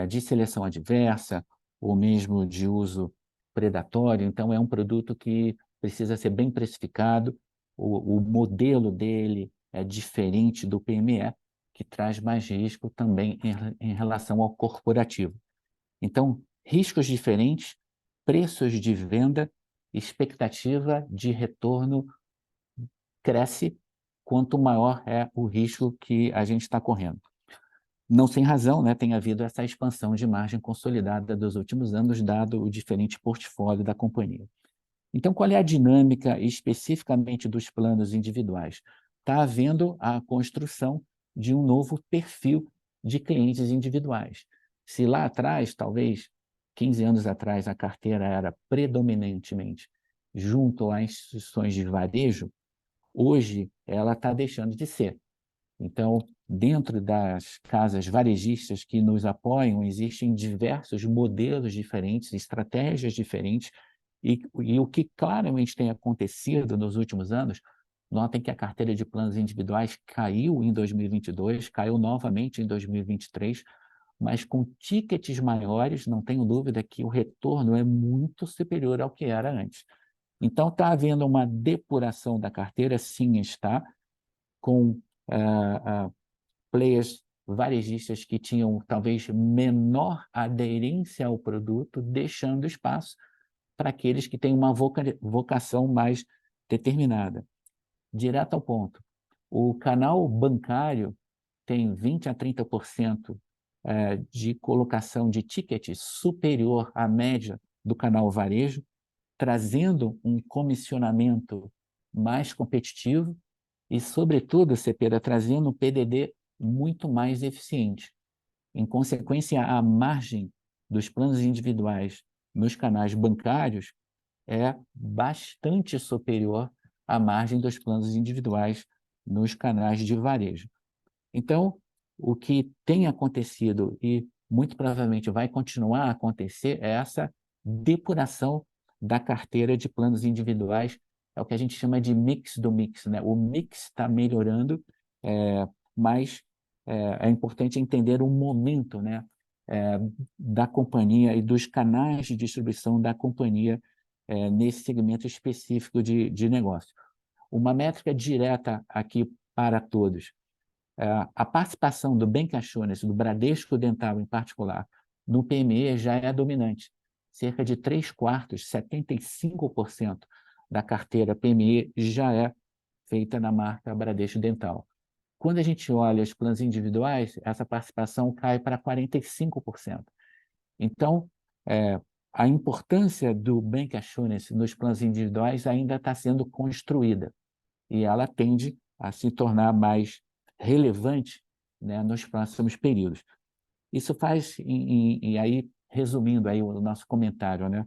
B: de seleção adversa ou mesmo de uso predatório. Então, é um produto que precisa ser bem precificado. O modelo dele é diferente do PME, que traz mais risco também em relação ao corporativo. Então, riscos diferentes, preços de venda, expectativa de retorno cresce quanto maior é o risco que a gente está correndo. Não sem razão, né, tem havido essa expansão de margem consolidada dos últimos anos, dado o diferente portfólio da companhia. Então, qual é a dinâmica especificamente dos planos individuais? Está havendo a construção de um novo perfil de clientes individuais. Se lá atrás, talvez 15 anos atrás, a carteira era predominantemente junto a instituições de varejo, hoje ela está deixando de ser. Então, dentro das casas varejistas que nos apoiam, existem diversos modelos diferentes, estratégias diferentes, e o que claramente tem acontecido nos últimos anos, notem que a carteira de planos individuais caiu em 2022, caiu novamente em 2023, mas com tickets maiores, não tenho dúvida que o retorno é muito superior ao que era antes. Então, está havendo uma depuração da carteira, sim, está, com players varejistas que tinham talvez menor aderência ao produto, deixando espaço para aqueles que têm uma vocação mais determinada. Direto ao ponto, o canal bancário tem 20% a 30% de colocação de ticket superior à média do canal varejo, trazendo um comissionamento mais competitivo e, sobretudo, Cepeda, trazendo um PDD muito mais eficiente. Em consequência, a margem dos planos individuais nos canais bancários é bastante superior à margem dos planos individuais nos canais de varejo. Então, o que tem acontecido e muito provavelmente vai continuar a acontecer é essa depuração da carteira de planos individuais, é o que a gente chama de mix do mix, né? O mix está melhorando, mas é importante entender o momento, né, da companhia e dos canais de distribuição da companhia nesse segmento específico de negócio. Uma métrica direta aqui para todos. A participação do Bancassurance, do Bradesco Dental em particular, no PME já é dominante. Cerca de 3/4, 75% da carteira PME já é feita na marca Bradesco Dental. Quando a gente olha os planos individuais, essa participação cai para 45%. Então, a importância do Bancassurance nos planos individuais ainda está sendo construída e ela tende a se tornar mais relevante, né, nos próximos períodos. Isso faz, e aí, resumindo aí o nosso comentário, né,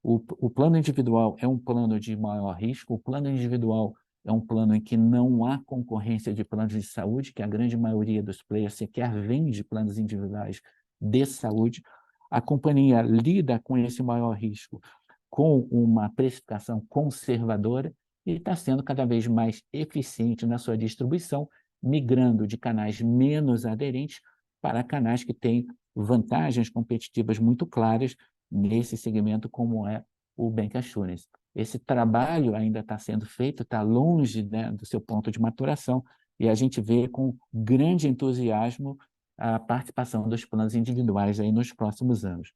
B: o plano individual é um plano de maior risco, o plano individual é um plano em que não há concorrência de planos de saúde, que a grande maioria dos players sequer vende planos individuais de saúde. A companhia lida com esse maior risco com uma precificação conservadora e está sendo cada vez mais eficiente na sua distribuição, migrando de canais menos aderentes para canais que têm vantagens competitivas muito claras nesse segmento, como é o Bancassurance. Esse trabalho ainda está sendo feito, está longe, né, do seu ponto de maturação, e a gente vê com grande entusiasmo a participação dos planos individuais aí nos próximos anos.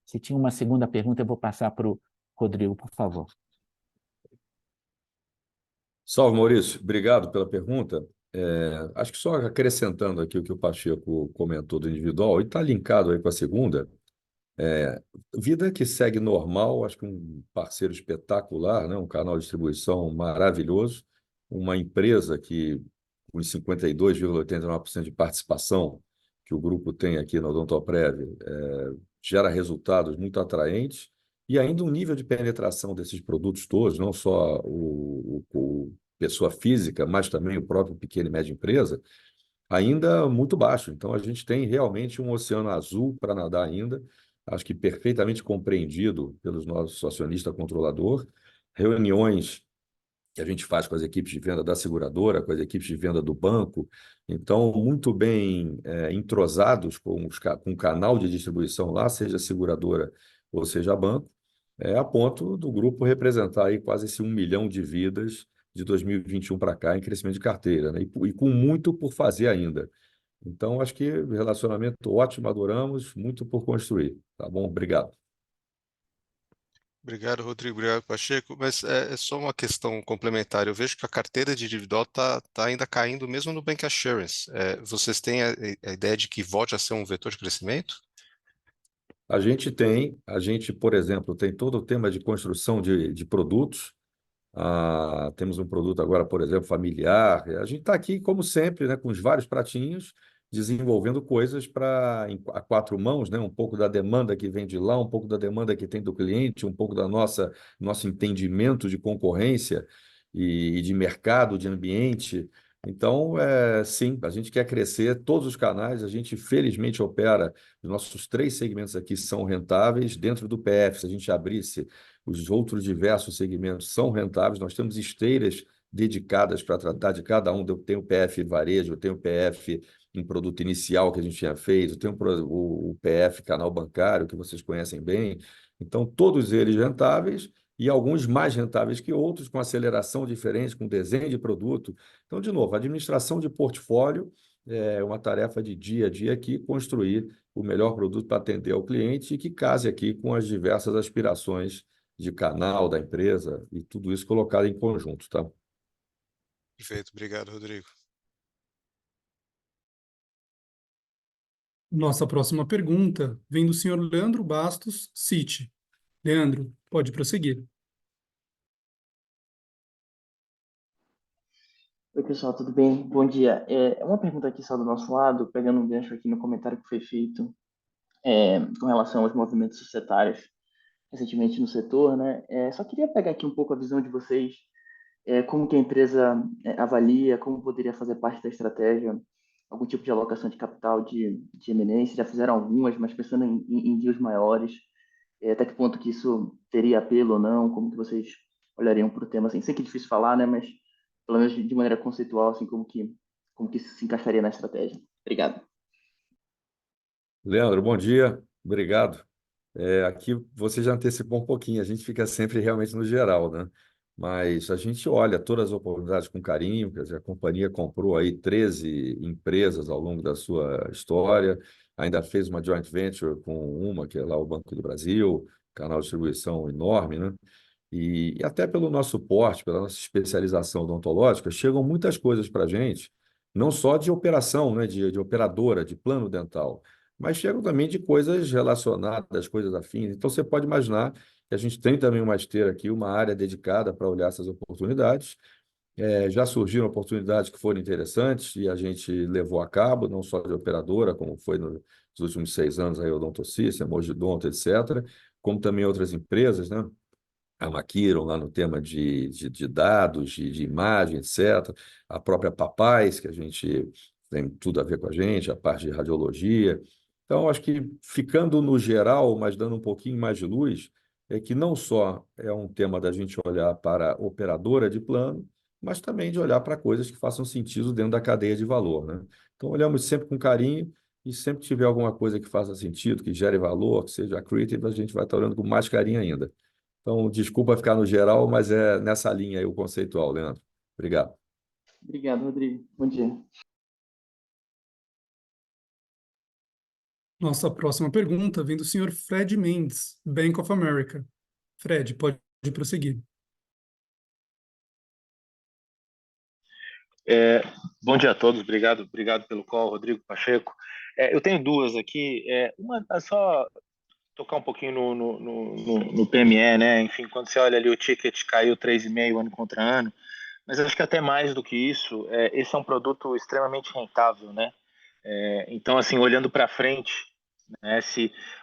B: Se tinha uma segunda pergunta, eu vou passar para o Rodrigo, por favor.
D: Salve, Maurício. Obrigado pela pergunta. Acho que só acrescentando aqui o que o Pacheco comentou do individual, e está linkado aí com a segunda, vida que segue normal, acho que um parceiro espetacular, né? Um canal de distribuição maravilhoso, uma empresa que, com 52,89% de participação que o grupo tem aqui no Odontoprev, gera resultados muito atraentes e ainda um nível de penetração desses produtos todos, não só o pessoa física, mas também o próprio pequeno e média empresa, ainda muito baixo. Então, a gente tem realmente um oceano azul para nadar ainda, acho que perfeitamente compreendido pelos nossos acionistas controlador, reuniões que a gente faz com as equipes de venda da seguradora, com as equipes de venda do banco, então, muito bem entrosados com o canal de distribuição lá, seja seguradora ou seja banco, a ponto do grupo representar aí quase esse 1 milhão de vidas de 2021 para cá em crescimento de carteira, né? E com muito por fazer ainda. Então, acho que relacionamento ótimo, adoramos, muito por construir. Tá bom? Obrigado.
G: Obrigado, Rodrigo. Obrigado, Pacheco. Mas é só uma questão complementar. Eu vejo que a carteira de individual está ainda caindo, mesmo no Bancassurance. Vocês têm a ideia de que volte a ser um vetor de crescimento?
D: A gente, por exemplo, tem todo o tema de construção de produtos. Temos um produto agora, por exemplo, familiar. A gente está aqui, como sempre, né, com os vários pratinhos, desenvolvendo coisas a quatro mãos, né? Um pouco da demanda que vem de lá, um pouco da demanda que tem do cliente, um pouco da nosso entendimento de concorrência e de mercado, de ambiente. Então, sim, a gente quer crescer todos os canais, a gente felizmente opera, os nossos 3 segmentos aqui são rentáveis dentro do PF. Se a gente abrisse, os outros diversos segmentos são rentáveis, nós temos esteiras dedicadas para tratar de cada um. Eu tenho o PF varejo, eu tenho o PF em produto inicial que a gente tinha feito, eu tenho o PF canal bancário, que vocês conhecem bem. Então, todos eles rentáveis e alguns mais rentáveis que outros, com aceleração diferente, com desenho de produto. Então, de novo, a administração de portfólio é uma tarefa de dia a dia aqui, construir o melhor produto para atender ao cliente e que case aqui com as diversas aspirações de canal da empresa e tudo isso colocado em conjunto, tá?
G: Perfeito, obrigado, Rodrigo.
A: Nossa próxima pergunta vem do senhor Leandro Bastos, Citi. Leandro, pode prosseguir.
H: Oi, pessoal, tudo bem? Bom dia. Uma pergunta aqui só do nosso lado, pegando um gancho aqui no comentário que foi feito com relação aos movimentos societários recentemente no setor, né? Só queria pegar aqui um pouco a visão de vocês, como que a empresa avalia, como poderia fazer parte da estratégia, algum tipo de alocação de capital de M&A, se já fizeram algumas, mas pensando em deals maiores, até que ponto que isso teria apelo ou não, como que vocês olhariam para o tema, assim, sei que é difícil falar, né, mas pelo menos de maneira conceitual, assim, como que isso se encaixaria na estratégia. Obrigado.
D: Leandro, bom dia, obrigado. Aqui você já antecipou um pouquinho, a gente fica sempre realmente no geral, né? Mas a gente olha todas as oportunidades com carinho, quer dizer, a companhia comprou aí 13 empresas ao longo da sua história, ainda fez uma joint venture com uma, que é lá o Banco do Brasil, canal de distribuição enorme, né? E até pelo nosso porte, pela nossa especialização odontológica, chegam muitas coisas para a gente, não só de operação, né, de operadora, de plano dental, mas chegam também de coisas relacionadas, coisas afins. Então, você pode imaginar que a gente tem também uma esteira aqui, uma área dedicada para olhar essas oportunidades. Já surgiram oportunidades que foram interessantes e a gente levou a cabo, não só de operadora, como foi nos últimos 6 anos, aí, Odontocista, Mogidonto, etc., como também outras empresas, né? A Maquiron lá no tema de dados, de imagem, etc. A própria Papais, que a gente tem tudo a ver com a gente, a parte de radiologia. Então, acho que ficando no geral, mas dando um pouquinho mais de luz, é que não só é um tema da gente olhar para a operadora de plano, mas também de olhar para coisas que façam sentido dentro da cadeia de valor, né? Então, olhamos sempre com carinho e sempre que tiver alguma coisa que faça sentido, que gere valor, que seja accretive, a gente vai estar olhando com mais carinho ainda. Então, desculpa ficar no geral, mas é nessa linha aí o conceitual, Leandro. Obrigado.
H: Obrigado, Rodrigo. Bom dia.
A: Nossa próxima pergunta vem do senhor Fred Mendes, Bank of America. Fred, pode prosseguir.
I: Bom dia a todos, obrigado pelo call, Rodrigo Pacheco. Eu tenho duas aqui. Uma é só tocar um pouquinho no PME, né? Enfim, quando você olha ali o ticket caiu 3,5 ano contra ano, mas acho que até mais do que isso, esse é um produto extremamente rentável, né? Então, assim, olhando para frente, né,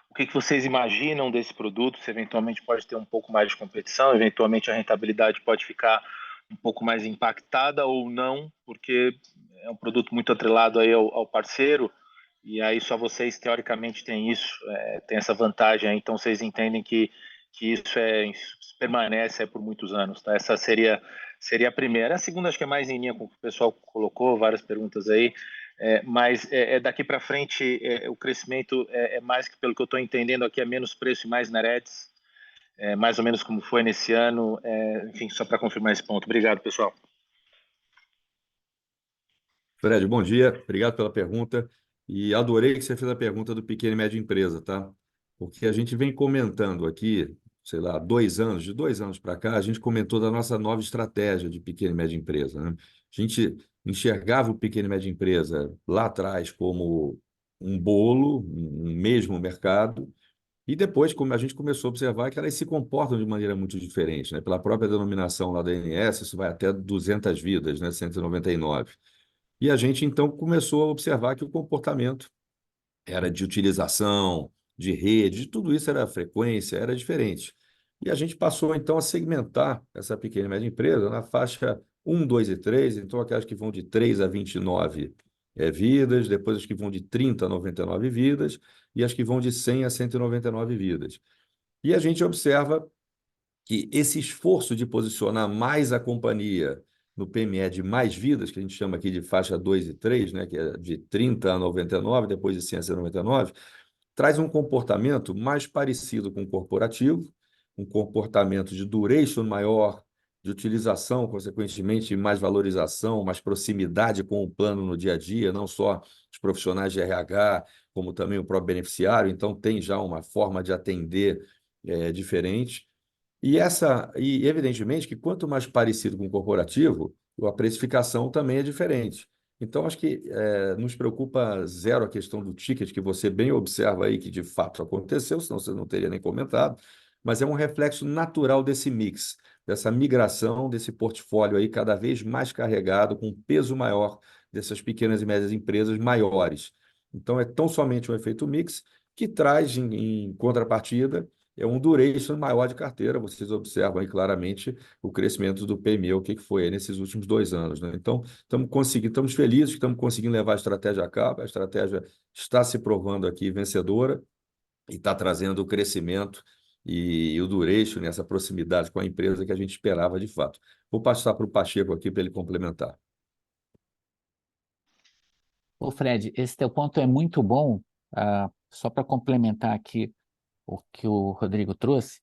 I: o que vocês imaginam desse produto, se eventualmente pode ter um pouco mais de competição, eventualmente a rentabilidade pode ficar um pouco mais impactada ou não, porque é um produto muito atrelado aí ao parceiro, e aí só vocês teoricamente têm isso, tem essa vantagem aí, então vocês entendem que isso permanece por muitos anos, tá? Essa seria a primeira. A segunda acho que é mais em linha com o que o pessoal colocou, várias perguntas aí, mas daqui para frente o crescimento é mais que, pelo que eu estou entendendo aqui, é menos preço e mais Neredes, mais ou menos como foi nesse ano, enfim, só para confirmar esse ponto. Obrigado, pessoal.
D: Fred, bom dia. Obrigado pela pergunta. E adorei que você fez a pergunta do pequeno e média empresa, tá? Porque a gente vem comentando aqui, sei lá, 2 anos, de 2 anos para cá, a gente comentou da nossa nova estratégia de pequena e média empresa, né? A gente enxergava o pequeno e média empresa lá atrás como um bolo, um mesmo mercado, e depois, como a gente começou a observar que elas se comportam de maneira muito diferente, né? Pela própria denominação lá da ANS, isso vai até 200 vidas, né? 199. E a gente, então, começou a observar que o comportamento era de utilização, de rede, de tudo isso era frequência, era diferente. E a gente passou, então, a segmentar essa pequena e média empresa na faixa 1, 2 e 3, então aquelas que vão de 3 a 29 vidas, depois as que vão de 30 a 99 vidas, e as que vão de 100 a 199 vidas. E a gente observa que esse esforço de posicionar mais a companhia no PME de mais vidas, que a gente chama aqui de faixa 2 e 3, né, que é de 30 a 99, depois de 100 a 199, traz um comportamento mais parecido com o corporativo, um comportamento de duration maior, de utilização, consequentemente, mais valorização, mais proximidade com o plano no dia a dia, não só os profissionais de RH, como também o próprio beneficiário, então tem já uma forma de atender diferente. E evidentemente que quanto mais parecido com o corporativo, a precificação também é diferente. Então, acho que nos preocupa zero a questão do ticket, que você bem observa aí que de fato aconteceu, senão você não teria nem comentado, mas é um reflexo natural desse mix, dessa migração desse portfólio aí cada vez mais carregado, com um peso maior dessas pequenas e médias empresas maiores. Então, é tão somente um efeito mix que traz, em contrapartida, um duration maior de carteira. Vocês observam aí claramente o crescimento do PME, o que foi aí nesses últimos 2 anos, né? Então, estamos felizes que estamos conseguindo levar a estratégia a cabo, a estratégia está se provando aqui vencedora e está trazendo o crescimento e o duration nessa proximidade com a empresa que a gente esperava de fato. Vou passar para o Pacheco aqui para ele complementar.
B: Ô Fred, esse teu ponto é muito bom. Só para complementar aqui o que o Rodrigo trouxe,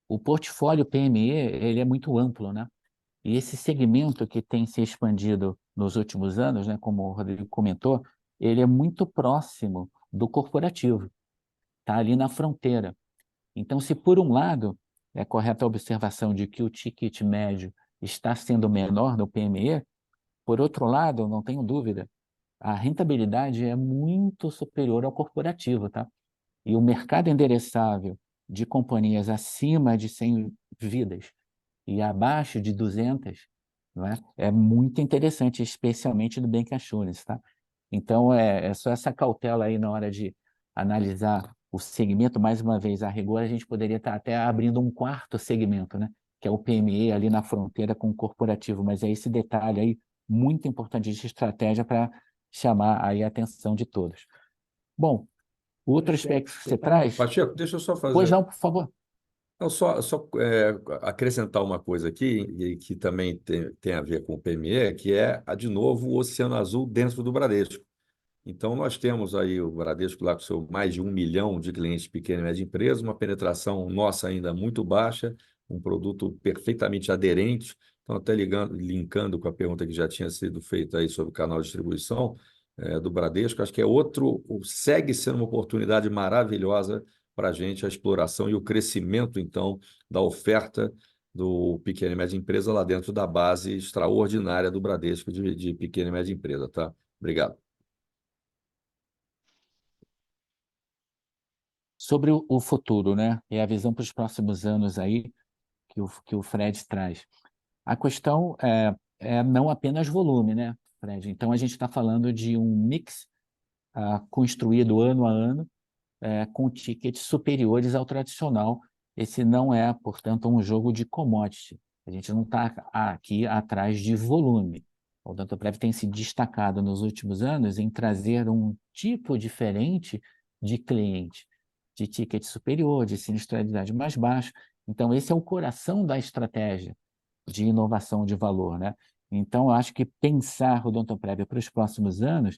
B: o portfólio PME ele é muito amplo, né? E esse segmento que tem se expandido nos últimos anos, né, como o Rodrigo comentou, ele é muito próximo do corporativo, está ali na fronteira. Então, se por um lado é correta a observação de que o ticket médio está sendo menor no PME, por outro lado, não tenho dúvida, a rentabilidade é muito superior ao corporativo, tá? E o mercado endereçável de companhias acima de 100 vidas e abaixo de 200, não é? É muito interessante, especialmente do bancassurance, tá? Então, é só essa cautela aí na hora de analisar o segmento. Mais uma vez, a rigor, a gente poderia estar até abrindo um quarto segmento, né? Que é o PME ali na fronteira com o corporativo, mas é esse detalhe aí muito importante de estratégia para chamar aí a atenção de todos. Bom, outro aspecto que você traz...
D: Pacheco, deixa eu só fazer...
B: Pois não, por favor.
D: Não, só acrescentar uma coisa aqui, e que também tem a ver com o PME, que é, de novo, o Oceano Azul dentro do Bradesco. Então, nós temos aí o Bradesco lá com seu mais de 1 milhão de clientes pequenas e médias empresas, uma penetração nossa ainda muito baixa, um produto perfeitamente aderente. Então, até linkando com a pergunta que já tinha sido feita aí sobre o canal de distribuição do Bradesco, acho que segue sendo uma oportunidade maravilhosa para a gente, a exploração e o crescimento, então, da oferta do pequena e média empresa lá dentro da base extraordinária do Bradesco de pequena e média empresa, tá? Obrigado.
B: Sobre o futuro, né? E a visão para os próximos anos aí que o Fred traz. A questão é não apenas volume, né, Fred? Então, a gente está falando de um mix construído ano a ano, com tickets superiores ao tradicional. Esse não é, portanto, um jogo de commodity. A gente não está aqui atrás de volume. O Odontoprev tem se destacado nos últimos anos em trazer um tipo diferente de cliente, de ticket superior, de sinistralidade mais baixa. Então, esse é o coração da estratégia de inovação de valor, né? Então, eu acho que pensar o Odontoprev para os próximos anos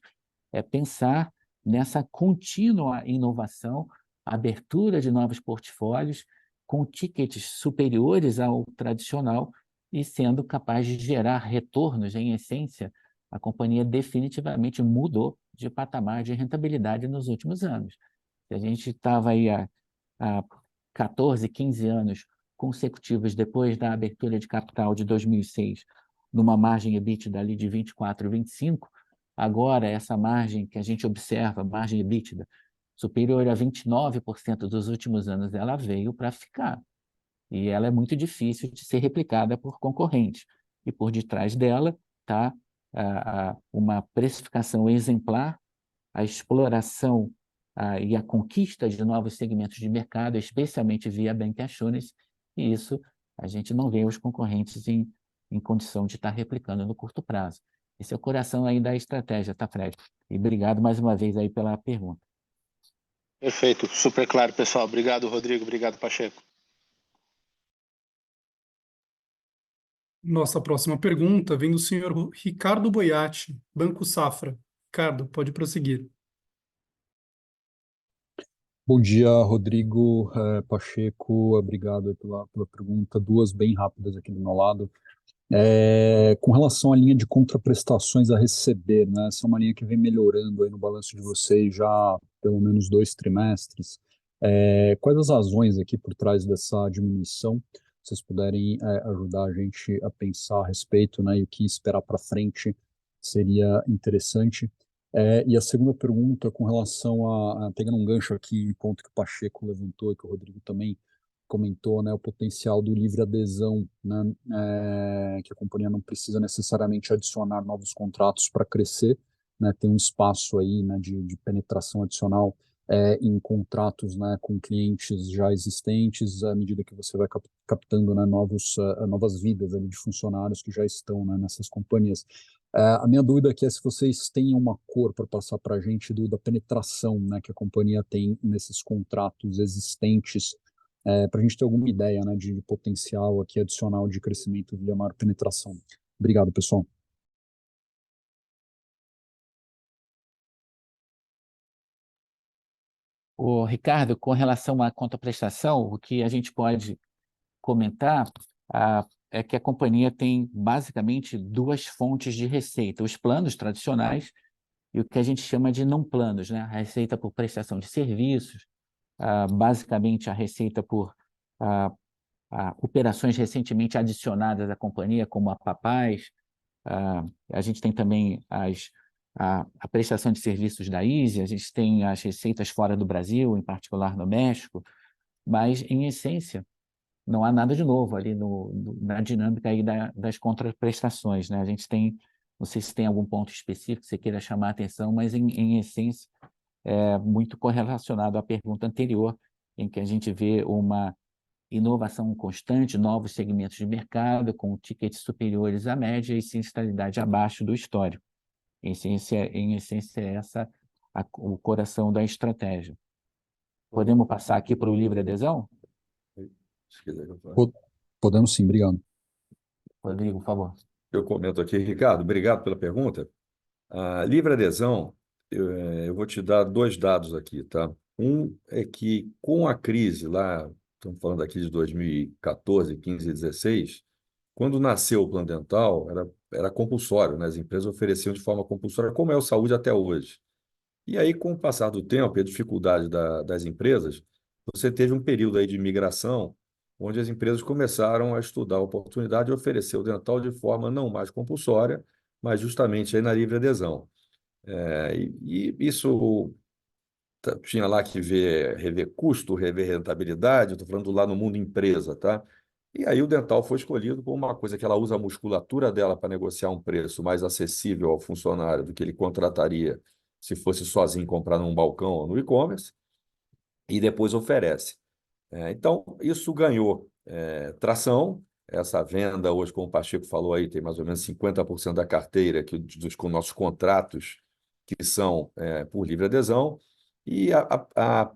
B: é pensar nessa contínua inovação, abertura de novos portfólios, com tickets superiores ao tradicional e sendo capaz de gerar retornos. Em essência, a companhia definitivamente mudou de patamar de rentabilidade nos últimos anos. A gente estava aí há 14, 15 anos consecutivos depois da abertura de capital de 2006, numa margem EBITDA ali de 24, 25, agora essa margem que a gente observa, margem EBITDA, superior a 29% dos últimos anos, ela veio para ficar. E ela é muito difícil de ser replicada por concorrentes. E por detrás dela está uma precificação exemplar, a exploração e a conquista de novos segmentos de mercado, especialmente via bancassurance, e isso a gente não vê os concorrentes em condição de estar replicando no curto prazo. Esse é o coração aí da estratégia, tá, Fred? E obrigado mais uma vez aí pela pergunta.
I: Perfeito, super claro, pessoal. Obrigado, Rodrigo. Obrigado, Pacheco.
A: Nossa próxima pergunta vem do senhor Ricardo Boiati, Banco Safra. Ricardo, pode prosseguir.
J: Bom dia, Rodrigo, Pacheco, obrigado aí pela pergunta. Duas bem rápidas aqui do meu lado. Com relação à linha de contraprestações a receber, né? Essa é uma linha que vem melhorando aí no balanço de vocês já há pelo menos 2 trimestres. Quais as razões aqui por trás dessa diminuição? Se vocês puderem ajudar a gente a pensar a respeito, né? E o que esperar para frente seria interessante. E a segunda pergunta, com relação pegando um gancho aqui em ponto que o Pacheco levantou e que o Rodrigo também comentou, né, o potencial do livre adesão, né, que a companhia não precisa necessariamente adicionar novos contratos para crescer, né, tem um espaço aí, né, de penetração adicional em contratos, né, com clientes já existentes, à medida que você vai captando, né, novas vidas ali de funcionários que já estão, né, nessas companhias. A minha dúvida aqui é se vocês têm uma cor para passar para a gente da penetração, né, que a companhia tem nesses contratos existentes, para a gente ter alguma ideia, né, de potencial aqui adicional de crescimento via maior penetração. Obrigado, pessoal.
B: O Ricardo, com relação à contraprestação, o que a gente pode comentar é que a companhia tem basicamente duas fontes de receita: os planos tradicionais e o que a gente chama de não planos, né? A receita por prestação de serviços, basicamente a receita por operações recentemente adicionadas à companhia, como a Papais. A gente tem também a prestação de serviços da Easy, a gente tem as receitas fora do Brasil, em particular no México, mas, em essência, não há nada de novo ali na dinâmica aí das contraprestações, né? A gente tem, não sei se tem algum ponto específico que você queira chamar a atenção, mas, em essência, é muito correlacionado à pergunta anterior, em que a gente vê uma inovação constante, novos segmentos de mercado com tickets superiores à média e sinistralidade abaixo do histórico. Em essência é essa o coração da estratégia. Podemos passar aqui para o livre adesão?
J: Podemos sim, obrigado.
B: Rodrigo, por favor.
D: Eu comento aqui, Ricardo, obrigado pela pergunta. A livre adesão, eu vou te dar 2 dados aqui, tá? Um é que com a crise lá, estamos falando aqui de 2014, 15 e 16, quando nasceu o Plano Dental, era compulsório, né? As empresas ofereciam de forma compulsória, como é o saúde até hoje. E aí, com o passar do tempo e a dificuldade das empresas, você teve um período aí de migração, onde as empresas começaram a estudar a oportunidade de oferecer o dental de forma não mais compulsória, mas justamente aí na livre adesão. E isso tinha lá que rever custo, rever rentabilidade, estou falando lá no mundo empresa, tá? E aí o dental foi escolhido como uma coisa que ela usa a musculatura dela para negociar um preço mais acessível ao funcionário do que ele contrataria se fosse sozinho comprar num balcão ou no e-commerce, e depois oferece. Então, isso ganhou tração. Essa venda hoje, como o Pacheco falou aí, tem mais ou menos 50% da carteira dos nossos contratos que são por livre adesão, e a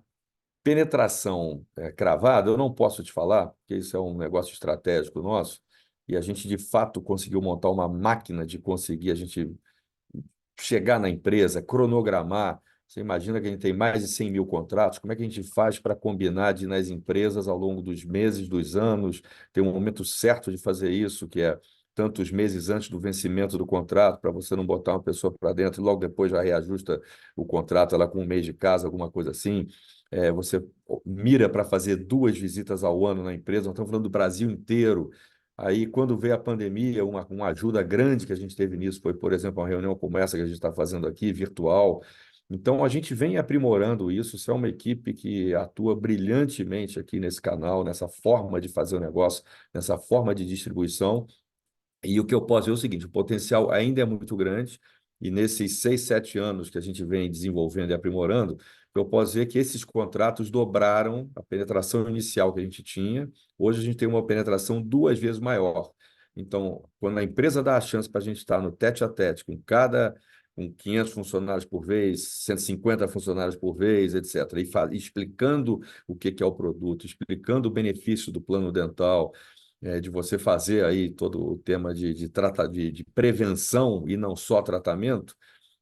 D: penetração cravada, eu não posso te falar, porque isso é um negócio estratégico nosso, e a gente, de fato, conseguiu montar uma máquina de conseguir a gente chegar na empresa, cronogramar. Você imagina que a gente tem mais de 100 mil contratos, como é que a gente faz para combinar de ir nas empresas ao longo dos meses, dos anos, tem um momento certo de fazer isso, que é tantos meses antes do vencimento do contrato, para você não botar uma pessoa para dentro e logo depois já reajusta o contrato ela com um mês de casa, alguma coisa assim. Você mira para fazer 2 visitas ao ano na empresa, nós estamos falando do Brasil inteiro. Aí, quando veio a pandemia, uma ajuda grande que a gente teve nisso foi, por exemplo, uma reunião como essa que a gente está fazendo aqui, virtual. Então, a gente vem aprimorando isso. Isso é uma equipe que atua brilhantemente aqui nesse canal, nessa forma de fazer o negócio, nessa forma de distribuição. E o que eu posso dizer é o seguinte: o potencial ainda é muito grande. E nesses 6, 7 anos que a gente vem desenvolvendo e aprimorando, eu posso dizer que esses contratos dobraram a penetração inicial que a gente tinha. Hoje a gente tem uma penetração 2 vezes maior. Então, quando a empresa dá a chance para a gente estar no tete a tete com 500 funcionários por vez, 150 funcionários por vez, etc., e explicando o que é o produto, explicando o benefício do plano dental, de você fazer aí todo o tema de prevenção e não só tratamento,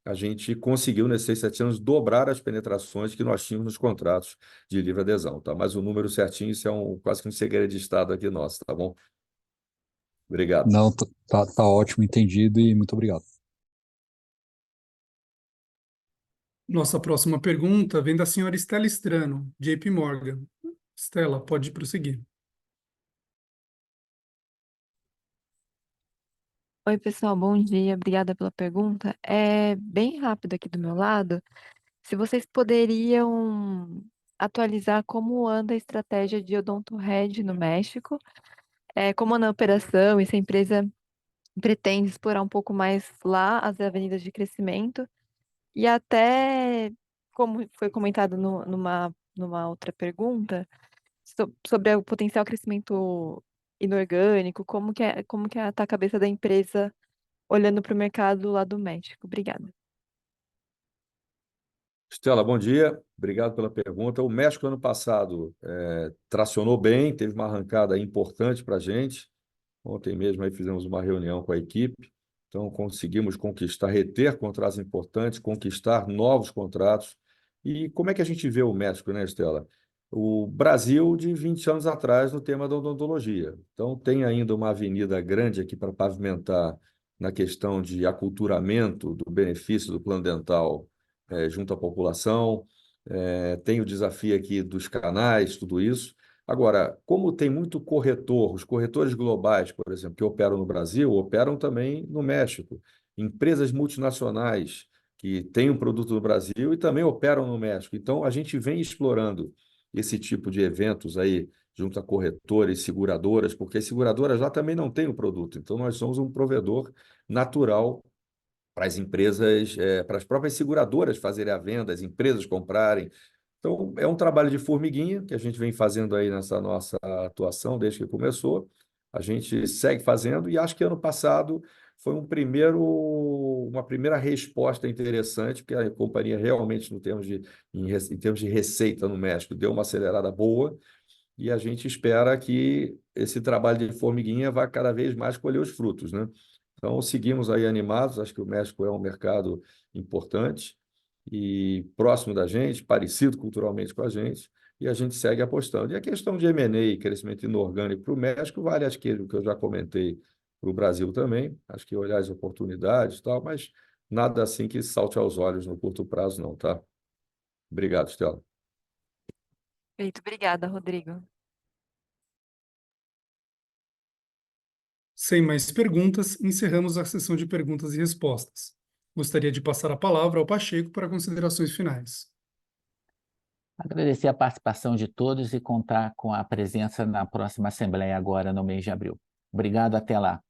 D: a gente conseguiu, nesses 6, 7 anos, dobrar as penetrações que nós tínhamos nos contratos de livre adesão, tá? Mas o número certinho, isso é quase que um segredo de Estado aqui nosso, tá bom? Obrigado.
J: Não, tá ótimo, entendido e muito obrigado.
A: Nossa próxima pergunta vem da senhora Estela Strano, JP Morgan. Estela, pode prosseguir.
K: Oi, pessoal, bom dia. Obrigada pela pergunta. É bem rápido aqui do meu lado. Se vocês poderiam atualizar como anda a estratégia de OdontoRed no México, como anda a operação e se a empresa pretende explorar um pouco mais lá as avenidas de crescimento e até, como foi comentado numa outra pergunta, sobre o potencial crescimento inorgânico, como que está a cabeça da empresa olhando para o mercado lá do México. Obrigada.
D: Estela, bom dia. Obrigado pela pergunta. O México, ano passado, tracionou bem, teve uma arrancada importante para a gente. Ontem mesmo aí fizemos uma reunião com a equipe. Então, conseguimos reter contratos importantes, conquistar novos contratos. E como é que a gente vê o México, né, Estela? O Brasil de 20 anos atrás no tema da odontologia. Então, tem ainda uma avenida grande aqui para pavimentar na questão de aculturamento do benefício do plano dental junto à população. Tem o desafio aqui dos canais, tudo isso. Agora, como tem muito corretor, os corretores globais, por exemplo, que operam no Brasil, operam também no México. Empresas multinacionais que têm um produto no Brasil e também operam no México. Então, a gente vem explorando esse tipo de eventos aí junto a corretores, seguradoras, porque as seguradoras lá também não têm o produto. Então, nós somos um provedor natural para as empresas, para as próprias seguradoras fazerem a venda, as empresas comprarem. Então, é um trabalho de formiguinha que a gente vem fazendo aí nessa nossa atuação desde que começou. A gente segue fazendo e acho que ano passado foi uma primeira resposta interessante, porque a companhia realmente, em termos de receita no México, deu uma acelerada boa e a gente espera que esse trabalho de formiguinha vá cada vez mais colher os frutos, né? Então, seguimos aí animados, acho que o México é um mercado importante e próximo da gente, parecido culturalmente com a gente, e a gente segue apostando. E a questão de M&A e crescimento inorgânico para o México vale, acho que o que eu já comentei para o Brasil também, acho que olhar as oportunidades e tal, mas nada assim que salte aos olhos no curto prazo não, tá? Obrigado, Estela.
K: Perfeito, obrigada, Rodrigo.
A: Sem mais perguntas, encerramos a sessão de perguntas e respostas. Gostaria de passar a palavra ao Pacheco para considerações finais.
B: Agradecer a participação de todos e contar com a presença na próxima Assembleia agora no mês de abril. Obrigado, até lá.